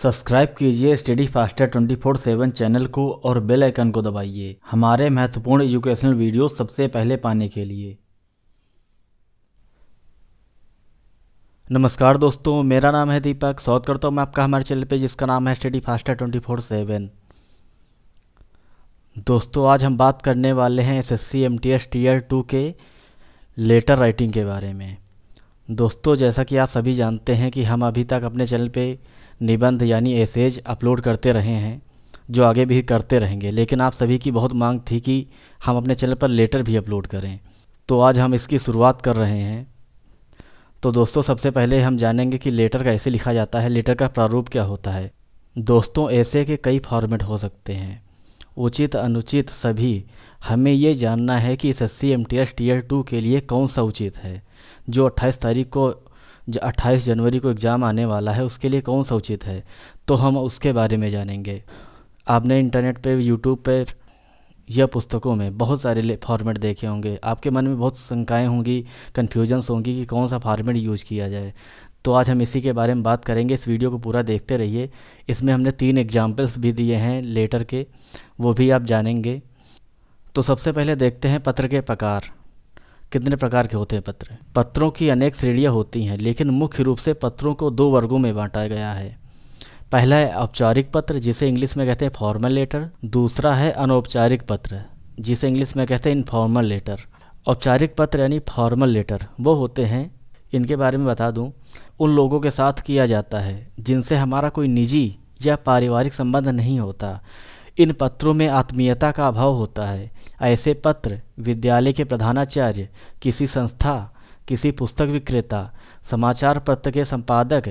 Subscribe कीजिए study faster 24/7 channel को और बेल आइकन को दबाइए हमारे महत्वपूर्ण एजुकेशनल वीडियो सबसे पहले पाने के लिए। नमस्कार दोस्तों, मेरा नाम है दीपक। स्वागत करता हूँ मैं आपका हमारे चैनल पे जिसका नाम है स्टडी फास्टर 24/7। दोस्तों, आज हम बात करने वाले हैं SSC MTS Tier 2 के लेटर राइटिंग के बारे में। दोस्तों, जैसा कि आप सभी जानते हैं कि हम अभी तक अपने चैनल पे निबंध यानी एसेज अपलोड करते रहे हैं, जो आगे भी करते रहेंगे, लेकिन आप सभी की बहुत मांग थी कि हम अपने चैनल पर लेटर भी अपलोड करें, तो आज हम इसकी शुरुआत कर रहे हैं। तो दोस्तों, सबसे पहले हम जानेंगे कि लेटर कैसे लिखा जाता है, लेटर का प्रारूप क्या होता है। दोस्तों, ऐसे के कई फॉर्मेट हो सकते हैं, उचित अनुचित सभी। हमें ये जानना है कि SSC MTS Tier 2 के लिए कौन सा उचित है। जो 28 जनवरी को एग्ज़ाम आने वाला है, उसके लिए कौन सा उचित है, तो हम उसके बारे में जानेंगे। आपने इंटरनेट पे, यूट्यूब पर या पुस्तकों में बहुत सारे फॉर्मेट देखे होंगे। आपके मन में बहुत शंकाएं होंगी, कन्फ्यूजन्स होंगी कि कौन सा फॉर्मेट यूज़ किया जाए। तो आज हम इसी के बारे में बात करेंगे। इस वीडियो को पूरा देखते रहिए। इसमें हमने 3 एग्जाम्पल्स भी दिए हैं लेटर के, वो भी आप जानेंगे। तो सबसे पहले देखते हैं पत्र के प्रकार। कितने प्रकार के होते हैं पत्र। पत्रों की अनेक श्रेणियाँ होती हैं, लेकिन मुख्य रूप से पत्रों को 2 वर्गों में बांटा गया है। पहला है औपचारिक पत्र, जिसे इंग्लिश में कहते हैं फॉर्मल लेटर। दूसरा है अनौपचारिक पत्र, जिसे इंग्लिश में कहते हैं इनफॉर्मल लेटर। औपचारिक पत्र यानी फॉर्मल लेटर वो होते हैं, इनके बारे में बता दूं, उन लोगों के साथ किया जाता है जिनसे हमारा कोई निजी या पारिवारिक संबंध नहीं होता। इन पत्रों में आत्मीयता का अभाव होता है। ऐसे पत्र विद्यालय के प्रधानाचार्य, किसी संस्था, किसी पुस्तक विक्रेता, समाचार पत्र के संपादक,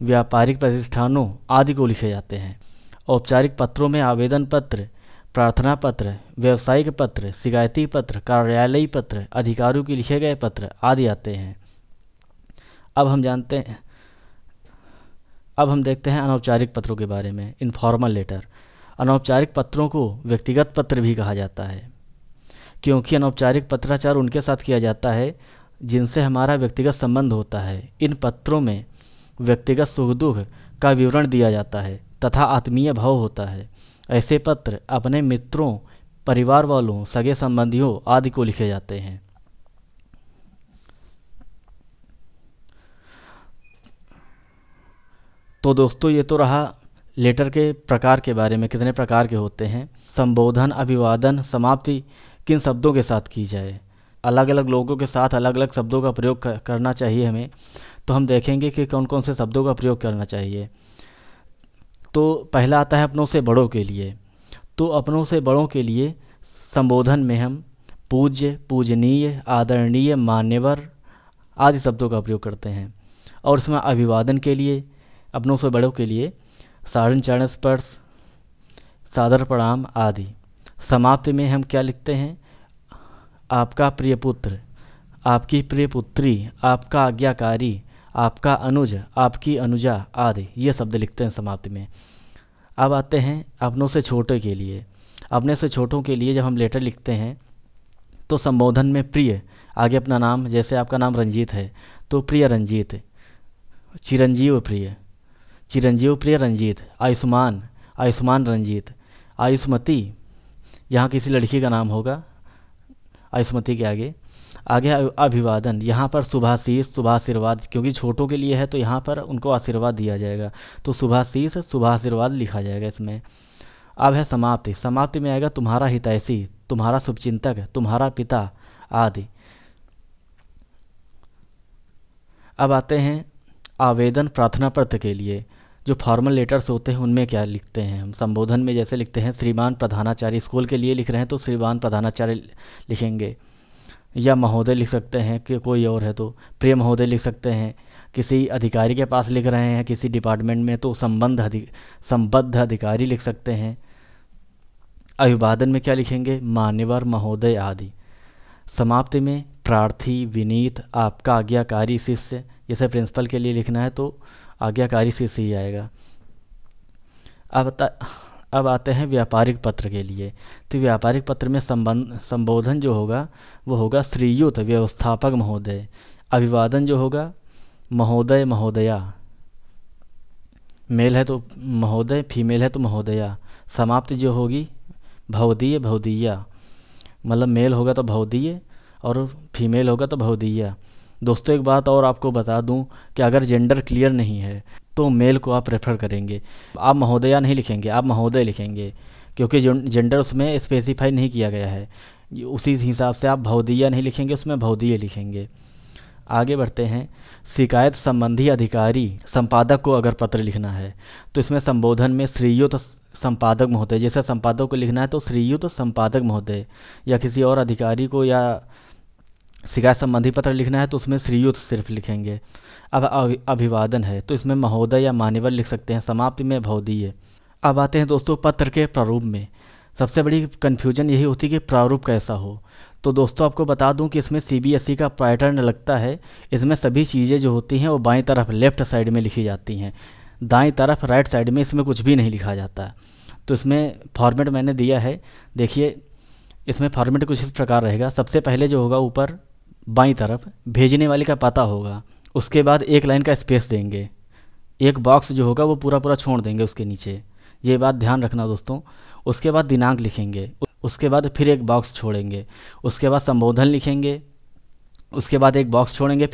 व्यापारिक प्रतिष्ठानों आदि को लिखे जाते हैं। औपचारिक पत्रों में आवेदन पत्र, प्रार्थना पत्र, व्यावसायिक पत्र, शिकायती पत्र, कार्यालयी पत्र, अधिकारियों के लिखे गए पत्र आदि आते हैं। अब हम देखते हैं अनौपचारिक पत्रों के बारे में, इनफॉर्मल लेटर। अनौपचारिक पत्रों को व्यक्तिगत पत्र भी कहा जाता है, क्योंकि अनौपचारिक पत्राचार उनके साथ किया जाता है जिनसे हमारा व्यक्तिगत संबंध होता है। इन पत्रों में व्यक्तिगत सुख दुख का विवरण दिया जाता है तथा आत्मीय भाव होता है। ऐसे पत्र अपने मित्रों, परिवार वालों, सगे संबंधियों आदि को लिखे जाते हैं। तो दोस्तों, ये तो रहा लेटर के प्रकार के बारे में, कितने प्रकार के होते हैं। संबोधन, अभिवादन, समाप्ति किन शब्दों के साथ की जाए। अलग अलग लोगों के साथ अलग अलग शब्दों का प्रयोग करना चाहिए हमें। तो हम देखेंगे कि कौन कौन से शब्दों का प्रयोग करना चाहिए। तो पहला आता है अपनों से बड़ों के लिए। तो अपनों से बड़ों के लिए संबोधन में हम पूज्य, पूजनीय, आदरणीय, मान्यवर आदि शब्दों का प्रयोग करते हैं। और इसमें अभिवादन के लिए, अपनों से बड़ों के लिए सारण चरण स्पर्श, सादर प्रणाम आदि। समाप्ति में हम क्या लिखते हैं, आपका प्रिय पुत्र, आपकी प्रिय पुत्री, आपका आज्ञाकारी, आपका अनुज, आपकी अनुजा आदि, ये शब्द लिखते हैं समाप्ति में। अब आते हैं अपनों से छोटे के लिए। अपने से छोटों के लिए जब हम लेटर लिखते हैं तो संबोधन में प्रिय, आगे अपना नाम, जैसे आपका नाम रंजीत है तो प्रिय रंजीत, चिरंजीव प्रिय, चिरंजीव प्रिय रंजीत, आयुष्मान, आयुष्मान रंजीत, आयुष्मती, यहाँ किसी लड़की का नाम होगा आयुष्मती के आगे। अभिवादन, यहाँ पर शुभाशीष, शुभाशीर्वाद, क्योंकि छोटों के लिए है तो यहाँ पर उनको आशीर्वाद दिया जाएगा, तो शुभाशीष, शुभाशीर्वाद लिखा जाएगा इसमें। अब है समाप्ति। समाप्ति में आएगा तुम्हारा हितैषी, तुम्हारा शुभचिंतक, तुम्हारा पिता आदि। अब आते हैं आवेदन, प्रार्थना पत्र के लिए। जो फॉर्मल लेटर्स होते हैं उनमें क्या लिखते हैं हम। संबोधन में जैसे लिखते हैं श्रीमान प्रधानाचार्य, स्कूल के लिए लिख रहे हैं तो श्रीमान प्रधानाचार्य लिखेंगे, या महोदय लिख सकते हैं कि कोई और है तो प्रिय महोदय लिख सकते हैं। किसी अधिकारी के पास लिख रहे हैं किसी डिपार्टमेंट में तो संबद्ध अधिकारी लिख सकते हैं। अभिवादन में क्या लिखेंगे, मान्यवर, महोदय आदि। समाप्ति में प्रार्थी, विनीत, आपका आज्ञाकारी शिष्य, जैसे प्रिंसिपल के लिए लिखना है तो आज्ञाकारी शिष्य ही आएगा। अब आते हैं व्यापारिक पत्र के लिए। तो व्यापारिक पत्र में संबोधन जो होगा वो होगा श्रीयुत, व्यवस्थापक महोदय। अभिवादन जो होगा महोदय, महोदया। मेल है तो महोदय, फीमेल है तो महोदया। समाप्ति जो होगी भवदीय भवदीया, मतलब मेल होगा तो भवदीय और फीमेल होगा तो भवदीया। दोस्तों एक बात और आपको बता दूं कि अगर जेंडर क्लियर नहीं है तो मेल को आप प्रेफर करेंगे। आप महोदया नहीं लिखेंगे, आप महोदय लिखेंगे, क्योंकि जेंडर उसमें स्पेसिफाई नहीं किया गया है। उसी हिसाब से आप भवदीया नहीं लिखेंगे, उसमें भवदीय लिखेंगे। आगे बढ़ते हैं। शिकायत संबंधी अधिकारी संपादक को अगर पत्र लिखना है तो इसमें संबोधन में श्रीयुत संपादक महोदय, जैसे संपादक को लिखना है तो श्रीयुत संपादक महोदय, या किसी और अधिकारी को या शिकायत संबंधी पत्र लिखना है तो उसमें श्रीयुत सिर्फ लिखेंगे। अब अभिवादन है तो इसमें महोदय या मान्यवर लिख सकते हैं, समाप्ति में भवदीय। अब आते हैं दोस्तों पत्र के प्रारूप में। सबसे बड़ी कन्फ्यूजन यही होती है कि प्रारूप कैसा हो। तो दोस्तों आपको बता दूं कि इसमें सीबीएसई का पैटर्न लगता है। इसमें सभी चीज़ें जो होती हैं वो बाईं तरफ लेफ़्ट साइड में लिखी जाती हैं, दाईं तरफ राइट साइड में इसमें कुछ भी नहीं लिखा जाता। तो इसमें फॉर्मेट मैंने दिया है, देखिए इसमें फॉर्मेट कुछ इस प्रकार रहेगा। सबसे पहले जो होगा ऊपर बाईं तरफ भेजने वाले का पता होगा, उसके बाद एक लाइन का स्पेस देंगे, एक बॉक्स जो होगा वो पूरा पूरा छोड़ देंगे उसके नीचे, ये बात ध्यान रखना दोस्तों। उसके बाद दिनांक लिखेंगे, उसके बाद फिर एक बॉक्स छोड़ेंगे, उसके बाद संबोधन लिखेंगे, उसके बाद एक बॉक्स छोड़ेंगे,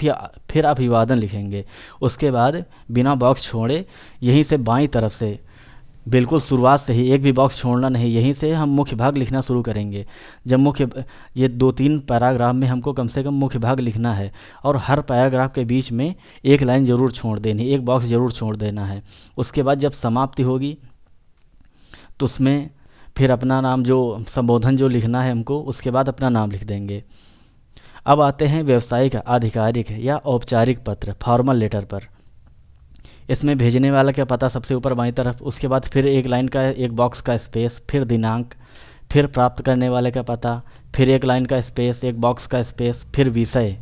फिर अभिवादन लिखेंगे, उसके बाद बिना बॉक्स छोड़े यहीं से बाईं तरफ से बिल्कुल शुरुआत से ही एक भी बॉक्स छोड़ना नहीं, यहीं से हम मुख्य भाग लिखना शुरू करेंगे। जब ये 2-3 पैराग्राफ में हमको कम से कम मुख्य भाग लिखना है और हर पैराग्राफ के बीच में एक लाइन ज़रूर छोड़ देनी, एक बॉक्स ज़रूर छोड़ देना है। उसके बाद जब समाप्ति होगी तो उसमें फिर अपना नाम, जो संबोधन जो लिखना है हमको, उसके बाद अपना नाम लिख देंगे। अब आते हैं व्यावसायिक, आधिकारिक या औपचारिक पत्र, फॉर्मल लेटर पर। इसमें भेजने वाला का पता सबसे ऊपर बाईं तरफ, उसके बाद फिर एक लाइन का एक बॉक्स का स्पेस, फिर दिनांक, फिर प्राप्त करने वाले का पता, फिर एक लाइन का स्पेस, एक बॉक्स का स्पेस, फिर विषय।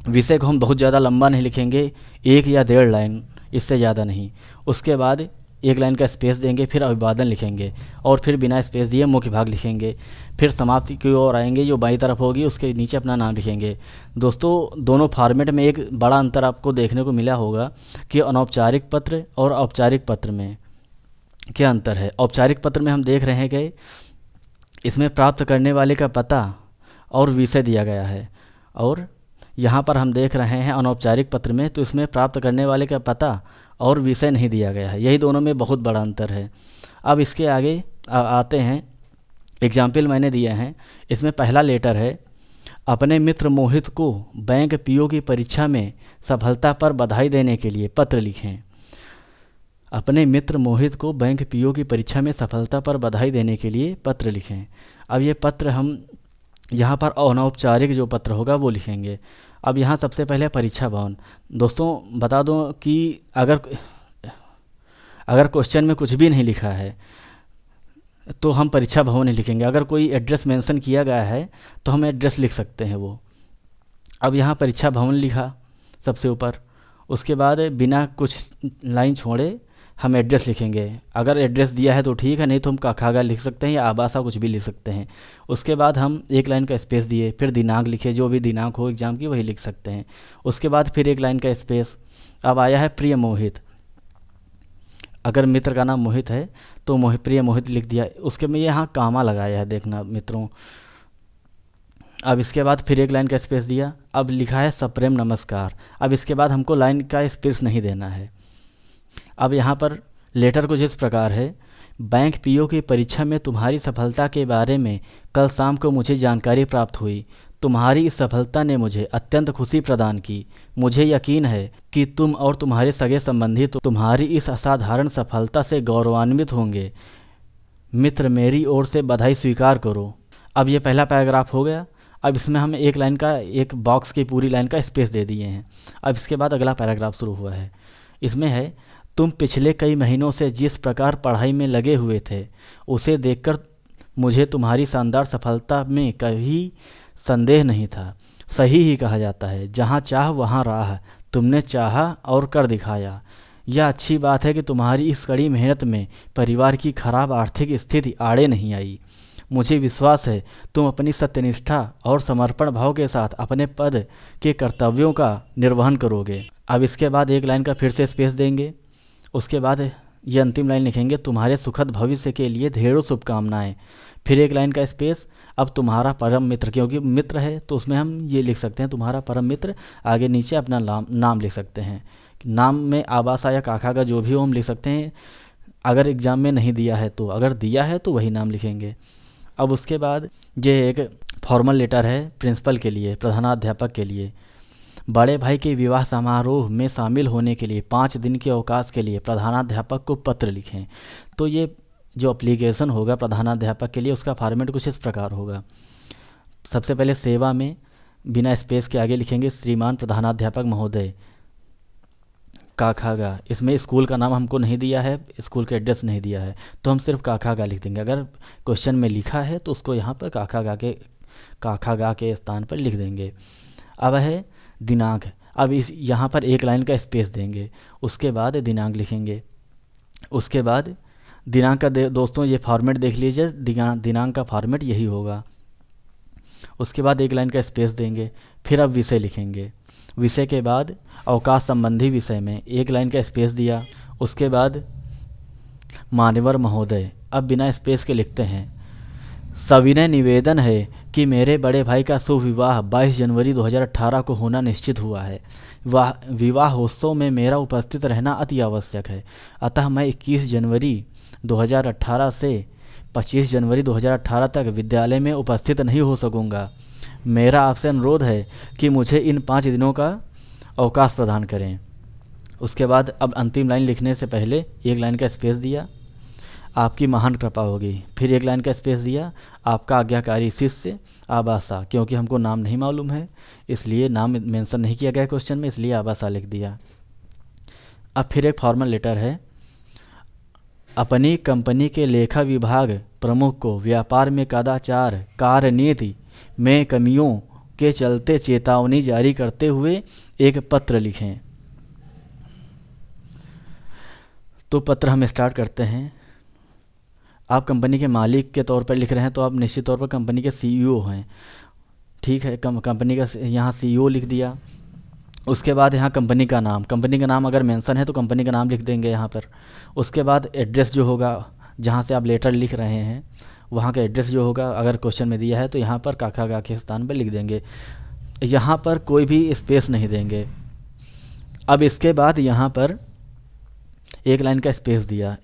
विषय को हम बहुत ज़्यादा लंबा नहीं लिखेंगे, 1 या 1.5 लाइन, इससे ज़्यादा नहीं। उसके बाद एक लाइन का स्पेस देंगे, फिर अभिवादन लिखेंगे और फिर बिना स्पेस दिए मुख्य भाग लिखेंगे। फिर समाप्ति की ओर आएंगे जो बाईं तरफ होगी, उसके नीचे अपना नाम लिखेंगे। दोस्तों दोनों फॉर्मेट में एक बड़ा अंतर आपको देखने को मिला होगा कि अनौपचारिक पत्र और औपचारिक पत्र में क्या अंतर है। औपचारिक पत्र में हम देख रहे हैं कि इसमें प्राप्त करने वाले का पता और विषय दिया गया है, और यहाँ पर हम देख रहे हैं अनौपचारिक पत्र में तो इसमें प्राप्त करने वाले का पता और विषय नहीं दिया गया है। यही दोनों में बहुत बड़ा अंतर है। अब इसके आगे आते हैं, एग्जाम्पल मैंने दिए हैं। इसमें पहला लेटर है, अपने मित्र मोहित को बैंक पीओ की परीक्षा में सफलता पर बधाई देने के लिए पत्र लिखें। अपने मित्र मोहित को बैंक पीओ की परीक्षा में सफलता पर बधाई देने के लिए पत्र लिखें। अब ये पत्र हम यहाँ पर अनौपचारिक जो पत्र होगा वो लिखेंगे। अब यहाँ सबसे पहले परीक्षा भवन। दोस्तों बता दूं कि अगर क्वेश्चन में कुछ भी नहीं लिखा है तो हम परीक्षा भवन ही लिखेंगे। अगर कोई एड्रेस मेंशन किया गया है तो हम एड्रेस लिख सकते हैं वो। अब यहाँ परीक्षा भवन लिखा सबसे ऊपर, उसके बाद बिना कुछ लाइन छोड़े हम एड्रेस लिखेंगे। अगर एड्रेस दिया है तो ठीक है, नहीं तो हम काखागा लिख सकते हैं या आबासा कुछ भी लिख सकते हैं। उसके बाद हम एक लाइन का स्पेस दिए, फिर दिनांक लिखे, जो भी दिनांक हो एग्ज़ाम की वही लिख सकते हैं। उसके बाद फिर एक लाइन का स्पेस। अब आया है प्रिय मोहित, अगर मित्र का नाम मोहित है तो प्रिय मोहित लिख दिया। उसके में यहाँ कामा लगाया है, देखना मित्रों। अब इसके बाद फिर एक लाइन का स्पेस दिया। अब लिखा है सप्रेम नमस्कार। अब इसके बाद हमको लाइन का स्पेस नहीं देना है। अब यहाँ पर लेटर कुछ इस प्रकार है, बैंक पीओ की परीक्षा में तुम्हारी सफलता के बारे में कल शाम को मुझे जानकारी प्राप्त हुई। तुम्हारी इस सफलता ने मुझे अत्यंत खुशी प्रदान की। मुझे यकीन है कि तुम और तुम्हारे सगे संबंधी तुम्हारी इस असाधारण सफलता से गौरवान्वित होंगे। मित्र मेरी ओर से बधाई स्वीकार करो। अब ये पहला पैराग्राफ हो गया। अब इसमें हम एक लाइन का, एक बॉक्स की पूरी लाइन का स्पेस दे दिए हैं। अब इसके बाद अगला पैराग्राफ शुरू हुआ है। इसमें है, तुम पिछले कई महीनों से जिस प्रकार पढ़ाई में लगे हुए थे उसे देखकर मुझे तुम्हारी शानदार सफलता में कभी संदेह नहीं था। सही ही कहा जाता है, जहाँ चाह वहाँ राह। तुमने चाहा और कर दिखाया। यह अच्छी बात है कि तुम्हारी इस कड़ी मेहनत में परिवार की खराब आर्थिक स्थिति आड़े नहीं आई। मुझे विश्वास है तुम अपनी सत्यनिष्ठा और समर्पण भाव के साथ अपने पद के कर्तव्यों का निर्वहन करोगे। अब इसके बाद एक लाइन का फिर से स्पेस देंगे। उसके बाद ये अंतिम लाइन लिखेंगे, तुम्हारे सुखद भविष्य के लिए ढेरों शुभकामनाएं। फिर एक लाइन का स्पेस। अब तुम्हारा परम मित्र, क्योंकि मित्र है तो उसमें हम ये लिख सकते हैं तुम्हारा परम मित्र, आगे नीचे अपना नाम लिख सकते हैं। नाम में आबासा या काका का जो भी हो हम लिख सकते हैं, अगर एग्ज़ाम में नहीं दिया है तो, अगर दिया है तो वही नाम लिखेंगे। अब उसके बाद ये एक फॉर्मल लेटर है प्रिंसिपल के लिए, प्रधानाध्यापक के लिए। बड़े भाई के विवाह समारोह में शामिल होने के लिए 5 दिन के अवकाश के लिए प्रधानाध्यापक को पत्र लिखें। तो ये जो एप्लीकेशन होगा प्रधानाध्यापक के लिए, उसका फॉर्मेट कुछ इस प्रकार होगा। सबसे पहले सेवा में बिना स्पेस के आगे लिखेंगे श्रीमान प्रधानाध्यापक महोदय काखागा। इसमें स्कूल का नाम हमको नहीं दिया है, स्कूल का एड्रेस नहीं दिया है, तो हम सिर्फ काखागा लिख देंगे। अगर क्वेश्चन में लिखा है तो उसको यहाँ पर काखागा के स्थान पर लिख देंगे। अब है दिनांक। अब इस यहाँ पर एक लाइन का स्पेस देंगे, उसके बाद दिनांक लिखेंगे। उसके बाद दिनांक का दोस्तों ये फॉर्मेट देख लीजिए, दिनांक का फॉर्मेट यही होगा। उसके बाद एक लाइन का स्पेस देंगे। फिर अब विषय लिखेंगे। विषय के बाद अवकाश संबंधी विषय में एक लाइन का स्पेस दिया। उसके बाद मान्यवर महोदय, अब बिना स्पेस के लिखते हैं, सविनय निवेदन है कि मेरे बड़े भाई का शुभ विवाह 22 जनवरी 2018 को होना निश्चित हुआ है। विवाहोत्सव में मेरा उपस्थित रहना अति आवश्यक है, अतः मैं 21 जनवरी 2018 से 25 जनवरी 2018 तक विद्यालय में उपस्थित नहीं हो सकूंगा। मेरा आपसे अनुरोध है कि मुझे इन 5 दिनों का अवकाश प्रदान करें। उसके बाद अब अंतिम लाइन लिखने से पहले एक लाइन का स्पेस दिया, आपकी महान कृपा होगी। फिर एक लाइन का स्पेस दिया, आपका आज्ञाकारी शिष्य आबासा, क्योंकि हमको नाम नहीं मालूम है इसलिए नाम मेंशन नहीं किया गया क्वेश्चन में, इसलिए आबासा लिख दिया। अब फिर एक फॉर्मल लेटर है, अपनी कंपनी के लेखा विभाग प्रमुख को व्यापार में कदाचार कार्यनीति में कमियों के चलते चेतावनी जारी करते हुए एक पत्र लिखें। तो पत्र हम स्टार्ट करते हैं। आप कंपनी के मालिक के तौर पर लिख रहे हैं तो आप निश्चित तौर पर कंपनी के सीईओ हैं, ठीक है। कंपनी का यहाँ सीईओ लिख दिया। उसके बाद यहाँ कंपनी का नाम अगर मेंशन है तो कंपनी का नाम लिख देंगे यहाँ पर। उसके बाद एड्रेस जो होगा जहाँ से आप लेटर लिख रहे हैं वहाँ का एड्रेस जो होगा अगर क्वेश्चन में दिया है तो यहाँ पर काखागा के स्थान पर लिख देंगे। यहाँ पर कोई भी स्पेस नहीं देंगे। अब इसके बाद यहाँ पर एक लाइन का स्पेस दिया,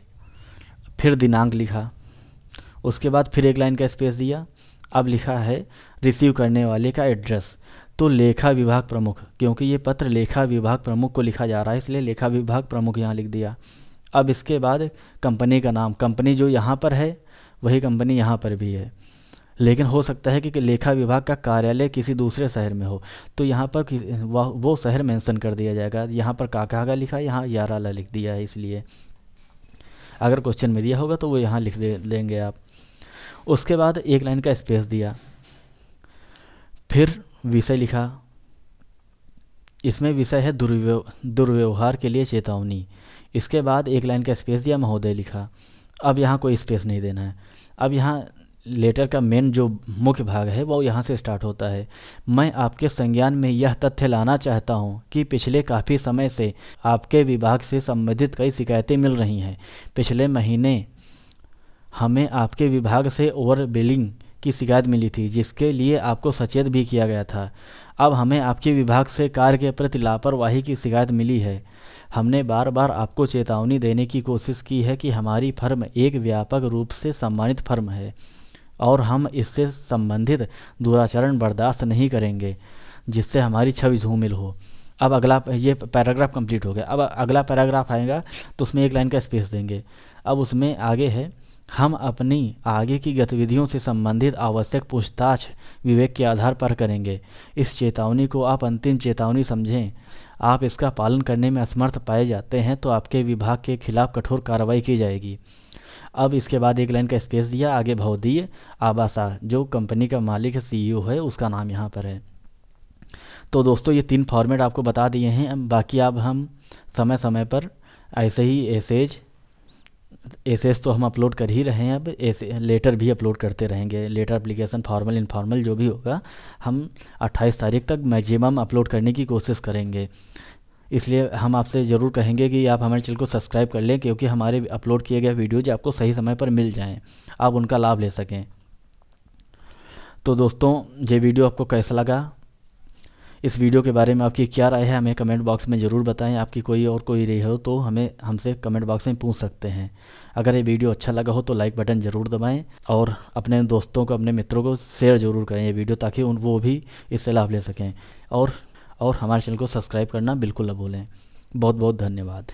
फिर दिनांक लिखा। उसके बाद फिर एक लाइन का स्पेस दिया। अब लिखा है रिसीव करने वाले का एड्रेस, तो लेखा विभाग प्रमुख, क्योंकि ये पत्र लेखा विभाग प्रमुख को लिखा जा रहा है इसलिए लेखा विभाग प्रमुख यहाँ लिख दिया। अब इसके बाद कंपनी का नाम, कंपनी जो यहाँ पर है वही कंपनी यहाँ पर भी है, लेकिन हो सकता है कि लेखा विभाग का कार्यालय किसी दूसरे शहर में हो तो यहाँ पर वो शहर मेंशन कर दिया जाएगा। यहाँ पर काकागा लिखा है, यहाँ याराला लिख दिया है, इसलिए अगर क्वेश्चन में दिया होगा तो वो यहाँ लिख देंगे आप। उसके बाद एक लाइन का स्पेस दिया, फिर विषय लिखा। इसमें विषय है दुर्व्यवहार के लिए चेतावनी। इसके बाद एक लाइन का स्पेस दिया, महोदय लिखा। अब यहाँ कोई स्पेस नहीं देना है। अब यहाँ लेटर का मेन जो मुख्य भाग है वो यहाँ से स्टार्ट होता है। मैं आपके संज्ञान में यह तथ्य लाना चाहता हूँ कि पिछले काफ़ी समय से आपके विभाग से संबंधित कई शिकायतें मिल रही हैं। पिछले महीने हमें आपके विभाग से ओवर बिलिंग की शिकायत मिली थी जिसके लिए आपको सचेत भी किया गया था। अब हमें आपके विभाग से कार्य के प्रति लापरवाही की शिकायत मिली है। हमने बार बार आपको चेतावनी देने की कोशिश की है कि हमारी फर्म एक व्यापक रूप से सम्मानित फर्म है और हम इससे संबंधित दुराचरण बर्दाश्त नहीं करेंगे जिससे हमारी छवि धूमिल हो। अब अगला, ये पैराग्राफ कंप्लीट हो गया। अब अगला पैराग्राफ आएगा तो उसमें एक लाइन का स्पेस देंगे। अब उसमें आगे है, हम अपनी आगे की गतिविधियों से संबंधित आवश्यक पूछताछ विवेक के आधार पर करेंगे। इस चेतावनी को आप अंतिम चेतावनी समझें। आप इसका पालन करने में असमर्थ पाए जाते हैं तो आपके विभाग के खिलाफ कठोर कार्रवाई की जाएगी। अब इसके बाद एक लाइन का स्पेस दिया, आगे भवदीय आबासा, जो कंपनी का मालिक है, सीईओ है, उसका नाम यहाँ पर है। तो दोस्तों ये 3 फॉर्मेट आपको बता दिए हैं। बाकी अब हम समय समय पर ऐसे ही एसेज तो हम अपलोड कर ही रहे हैं, अब लेटर भी अपलोड करते रहेंगे। लेटर एप्लीकेशन फॉर्मल इनफॉर्मल जो भी होगा हम 28 तारीख तक मैक्सिमम अपलोड करने की कोशिश करेंगे। इसलिए हम आपसे ज़रूर कहेंगे कि आप हमारे चैनल को सब्सक्राइब कर लें, क्योंकि हमारे अपलोड किए गए वीडियोज आपको सही समय पर मिल जाएं, आप उनका लाभ ले सकें। तो दोस्तों, ये वीडियो आपको कैसा लगा, इस वीडियो के बारे में आपकी क्या राय है, हमें कमेंट बॉक्स में ज़रूर बताएं। आपकी कोई राय हो तो हमें हमसे कमेंट बॉक्स में पूछ सकते हैं। अगर ये वीडियो अच्छा लगा हो तो लाइक बटन ज़रूर दबाएं और अपने दोस्तों को, अपने मित्रों को शेयर ज़रूर करें ये वीडियो, ताकि वो भी इससे लाभ ले सकें। और हमारे चैनल को सब्सक्राइब करना बिल्कुल न भूलें। बहुत बहुत धन्यवाद।